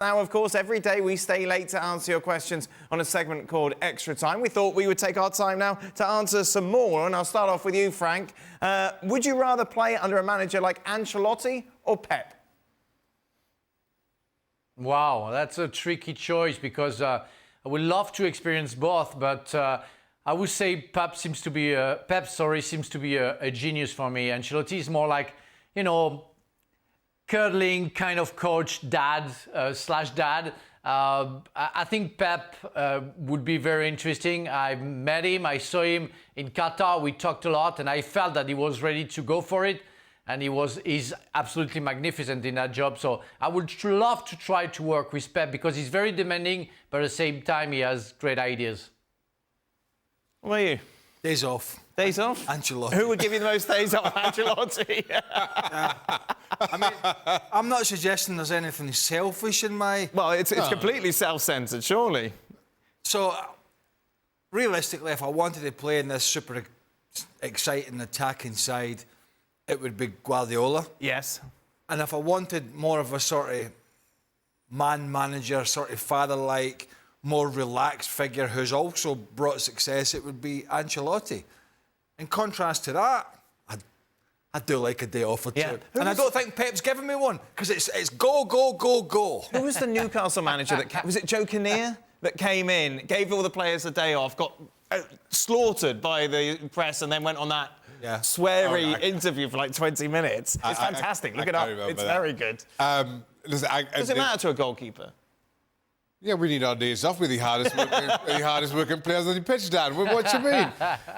Now, of course, every day we stay late to answer your questions on a segment called Extra Time. We thought we would take our time now to answer some more, and I'll start off with you, Frank. Would you rather play under a manager like Ancelotti or Pep? Wow, that's a tricky choice because I would love to experience both, but I would say Pep seems to be a genius for me. Ancelotti is more like, cuddling kind of coach, dad slash dad. I think Pep would be very interesting. I met him, I saw him in Qatar, we talked a lot, and I felt that he was ready to go for it. And he's absolutely magnificent in that job. So I would love to try to work with Pep because he's very demanding, but at the same time, he has great ideas. What about you? Days off. Days off? Ancelotti. Who would give you the most days off? Ancelotti. I mean, I'm not suggesting there's anything selfish in my... Well, it's completely self-centred, surely. So, realistically, if I wanted to play in this super exciting attacking side, it would be Guardiola. Yes. And if I wanted more of a sort of man-manager, sort of father-like, more relaxed figure who's also brought success, it would be Ancelotti. In contrast to that, I do like a day off or two. Yeah. And I don't think Pep's given me one, because it's go, go, go, go. Who was the Newcastle manager that was it Joe Kinnear that came in, gave all the players a day off, got slaughtered by the press, and then went on that sweary interview for like 20 minutes? It's fantastic. Look it up. It's very good. Listen, Does it matter to a goalkeeper? Yeah, we need our days off with the hardest working players on the pitch, Dan. What you mean?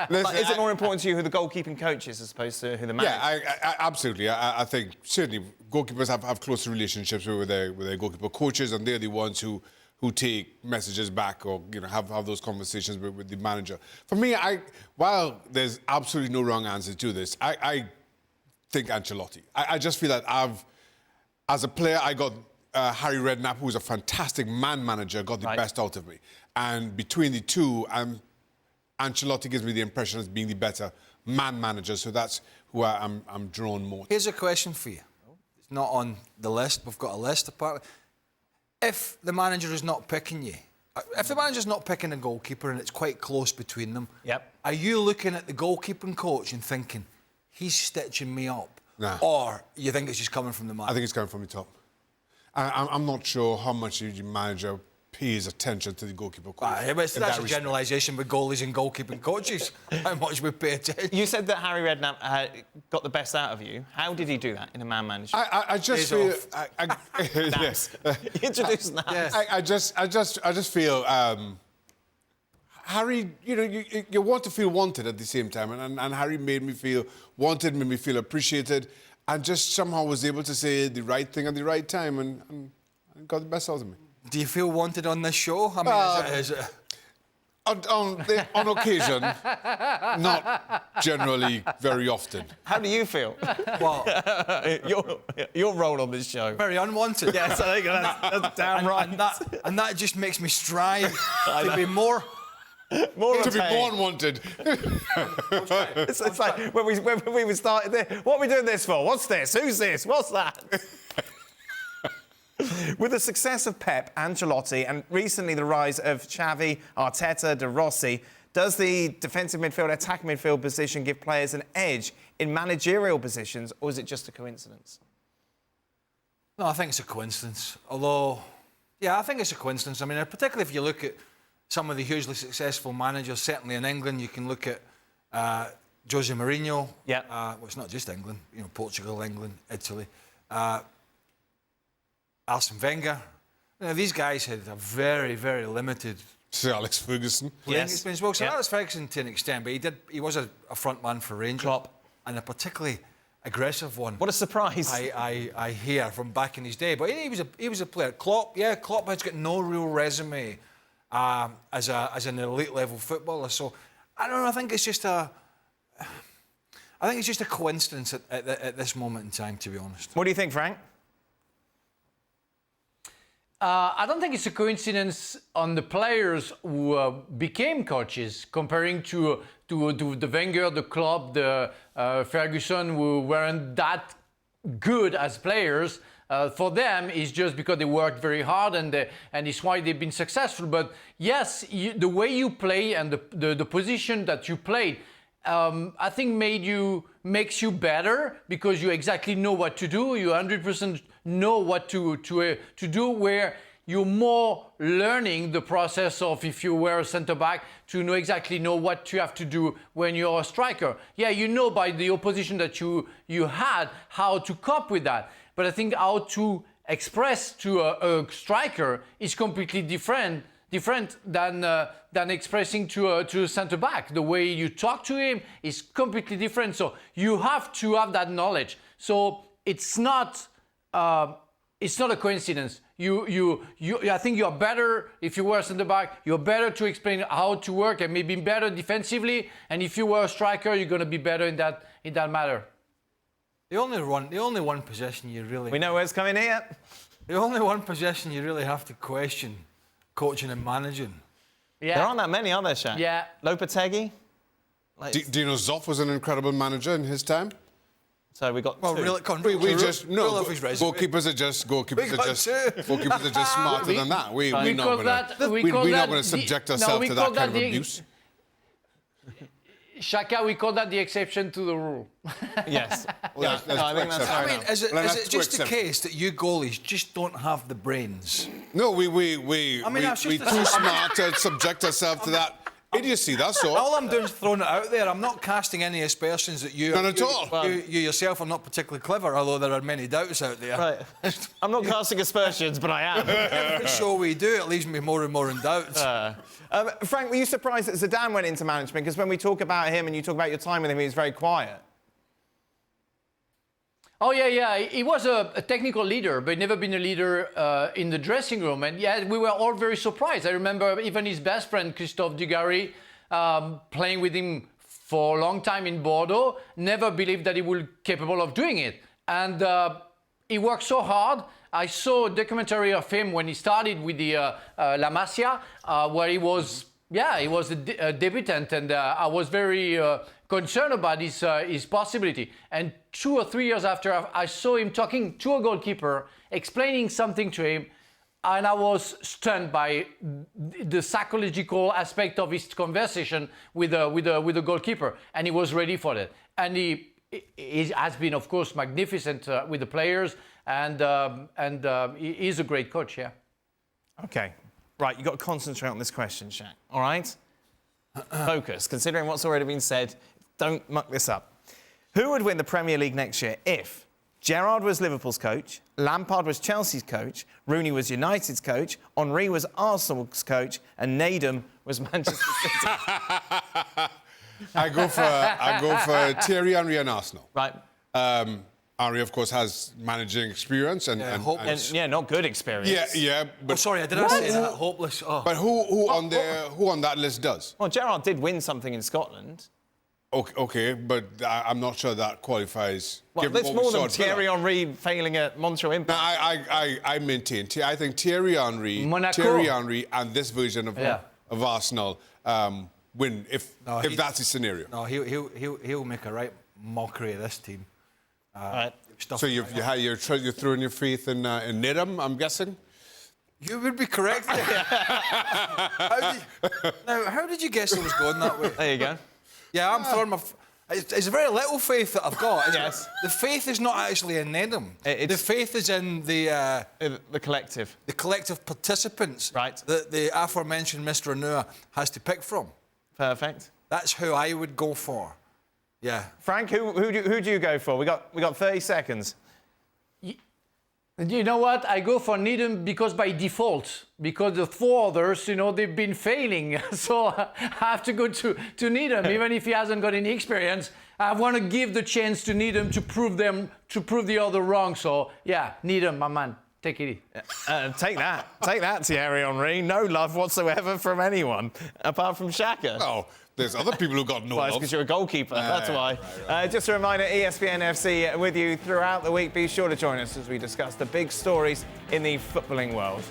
Listen, Is it more important to you who the goalkeeping coach is as opposed to who the manager? Yeah, absolutely. I think certainly goalkeepers have closer relationships with their goalkeeper coaches, and they're the ones who take messages back or have those conversations with the manager. For me, while there's absolutely no wrong answer to this, I think Ancelotti. I just feel that as a player, I got Harry Redknapp, who's a fantastic man manager, got the best out of me. And between the two, Ancelotti gives me the impression as being the better man manager. So that's who I'm drawn more to. Here's a question for you. It's not on the list. We've got a list apart. If the manager is not picking you, if the manager's not picking a goalkeeper and it's quite close between them, are you looking at the goalkeeping coach and thinking, he's stitching me up? Nah. Or you think it's just coming from the manager? I think it's coming from the top. I'm not sure how much the manager pays attention to the goalkeeper coach. That's a generalisation with goalies and goalkeeping coaches, how much we pay attention. You said that Harry Redknapp got the best out of you. How did he do that in a man manager? I just feel... Yes. Introduce that. Yes. I just feel... Harry, you want to feel wanted at the same time, and Harry made me feel wanted, made me feel appreciated, and just somehow was able to say the right thing at the right time and got the best out of me. Do you feel wanted on this show? I mean, is it... On occasion, not generally very often. How do you feel? Well, your role on this show. Very unwanted. Yes, I think that's damn right. And that just makes me strive to be more to be more unwanted. It's like when we started there. What are we doing this for? What's this? Who's this? What's that? With the success of Pep, Ancelotti, and recently the rise of Xavi, Arteta, De Rossi, does the defensive midfield, attack midfield position give players an edge in managerial positions, or is it just a coincidence? No, I think it's a coincidence. Although, yeah, I think it's a coincidence. I mean, particularly if you look at some of the hugely successful managers, certainly in England, you can look at Jose Mourinho. Yeah. Well, it's not just England. Portugal, England, Italy. Arsene Wenger. These guys had a very, very limited... Sir Alex Ferguson. Yes. Well, Sir Alex Ferguson to an extent, but he was a front man for Rangers. Klopp. And a particularly aggressive one. What a surprise. I hear from back in his day. But he was a player. Klopp has got no real resume as an elite level footballer. So I don't know, I think it's just a coincidence at this moment in time, to be honest. What do you think, Frank? I don't think it's a coincidence on the players who became coaches, comparing to the Wenger, the Klopp, the Ferguson, who weren't that good as players. for them is just because they worked very hard and it's why they've been successful. But yes, the way you play and the position that you played, I think makes you better because you exactly know what to do. You 100% know what to do, where you're more learning the process of, if you were a centre-back, to know what you have to do when you're a striker. Yeah, you know by the opposition that you had how to cope with that. But I think how to express to a striker is completely different than expressing to a centre-back. The way you talk to him is completely different. So you have to have that knowledge. So it's not a coincidence. I think you're better if you were a centre-back. You're better to explain how to work and maybe better defensively. And if you were a striker, you're going to be better in that matter. The only one possession you really... We know where it's coming here. The only one possession you really have to question coaching and managing. Yeah. There aren't that many, are there, Shaq? Yeah. Lopetegui? Dino Zoff was an incredible manager in his time. So we got Well, two. really, We just no. goalkeepers Goalkeepers are just smarter than that. We're not going to subject ourselves to that kind of abuse. Shaka, we call that the exception to the rule. Yes. Well, I think that's fair enough. Is it just the case that you goalies just don't have the brains? No, we're that's too just smart to subject ourselves to that idiocy, that's all. All I'm doing is throwing it out there. I'm not casting any aspersions that you... None at all. You yourself are not particularly clever, although there are many doubts out there. Right. I'm not casting aspersions, but I am. Every show we do, it leaves me more and more in doubt. Frank, were you surprised that Zidane went into management? Because when we talk about him and you talk about your time with him, he was very quiet. Oh, yeah. He was a technical leader, but never been a leader in the dressing room. And yeah, we were all very surprised. I remember even his best friend, Christophe Dugarry, playing with him for a long time in Bordeaux, never believed that he would be capable of doing it. And he worked so hard. I saw a documentary of him when he started with the La Masia, where he was a debutant, and I was very concerned about his possibility. And 2 or 3 years after, I saw him talking to a goalkeeper, explaining something to him, and I was stunned by the psychological aspect of his conversation with the goalkeeper, and he was ready for that. And he has been, of course, magnificent with the players, and he is a great coach. Yeah. Okay. Right, you've got to concentrate on this question, Shaq. All right? Focus. Considering what's already been said, don't muck this up. Who would win the Premier League next year if Gerrard was Liverpool's coach, Lampard was Chelsea's coach, Rooney was United's coach, Henry was Arsenal's coach, and Needham was Manchester City? I go for Thierry Henry and Arsenal. Right. Henry, of course, has managing experience and not good experience. Yeah. But sorry, I didn't say that. Hopeless. Oh. But who on that list does? Well, Gerrard did win something in Scotland. Okay, but I'm not sure that qualifies. Well, that's more than Thierry Henry failing at Montreal Impact. I maintain. I think Thierry Henry and this version of Arsenal win if that's the scenario. No, he'll make a right mockery of this team. Right. So you're throwing your faith in Needham, I'm guessing? You would be correct. How did you guess it was going that way? There you go. Yeah, I'm throwing my... It's very little faith that I've got. Yes. The faith is not actually in Needham. The faith is in the collective. The collective participants. Right. That the aforementioned Mr. Anua has to pick from. Perfect. That's who I would go for. Yeah. Frank, who do you go for? We got 30 seconds. You know what? I go for Needham because by default, because the 4 others, they've been failing. So I have to go to Needham, even if he hasn't got any experience. I want to give the chance to Needham to prove the other wrong. So yeah, Needham, my man. Take it easy. Take that, Thierry Henry. No love whatsoever from anyone, apart from Shaka. Oh, there's other people who got no love. Because you're a goalkeeper, that's why. Right. Just a reminder, ESPN FC with you throughout the week. Be sure to join us as we discuss the big stories in the footballing world.